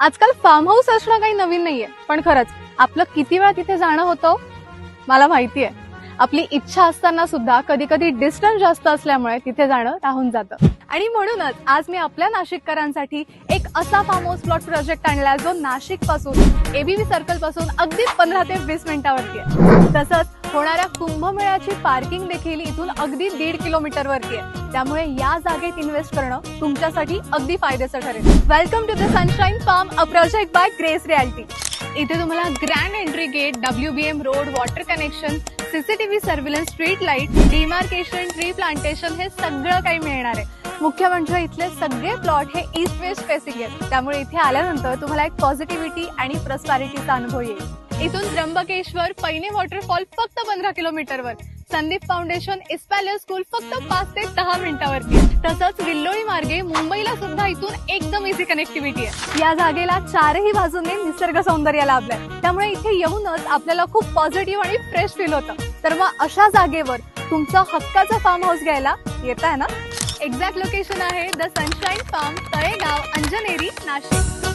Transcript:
आजकाल form house असणं काही नवीन नाहीये, पण खरंच आपलं किती वेळा तिथे जाणं होतं मला माहितीये. आपली इच्छा असताना सुद्धा कधी कधी डिस्टन्स जास्त असल्यामुळे तिथे जाणं राहून जातं. आणि म्हणूनच आज मी आपल्या नाशिककरांसाठी एक असा फार्म हाऊस प्लॉट प्रोजेक्ट आणलाय जो नाशिक पासून एबीव्ही सर्कल पासून अगदी 15 ते 20 मिनिटावरती आहे. तसंच होणाऱ्या कुंभमेळ्याची पार्किंग देखील इथून अगदी 1.5 किलोमीटरवरती आहे. त्यामुळे या जागेत इन्व्हेस्ट करणं तुमच्यासाठी अगदी फायद्याचं ठरेल. Welcome to the sunshine Farm, a project by Grace Reality. इथे तुम्हाला grand entry gate, WBM road, water connection, CCTV surveillance, street light, demarcation, tree plantation हे सगळं काही मिळणार आहे. मुख्य म्हणजे इथले सगळे प्लॉट हे ईस्ट वेस्ट फेसिंग आहेत. त्यामुळे इथे आल्यानंतर तुम्हाला एक पॉझिटिव्हिटी आणि प्रॉस्पॅरिटीचा अनुभव येईल. इथून त्र्यंबकेश्वर, पैने वॉटरफॉल फक्त 15 किलोमीटरवर, संदीप फाउंडेशन, इस्पॅलियर स्कूल फक्त 5 ते 10 मिनिटावरती. तसंच विल्लोळी मार्गे मुंबईला सुद्धा इथून एकदम इझी कनेक्टिव्हिटी आहे. या जागेला चारही बाजूने निसर्ग सौंदर्य लाभलंय. त्यामुळे इथे येऊनच आपल्याला खूप पॉझिटिव्ह आणि फ्रेश फील होतं. तर मग अशा जागेवर तुमचा हक्काचा फार्म हाऊस घ्यायला येत आहे ना? एक्झॅक्ट लोकेशन आहे the sunshine farm, Talegaon, Anjaneri, Nashik.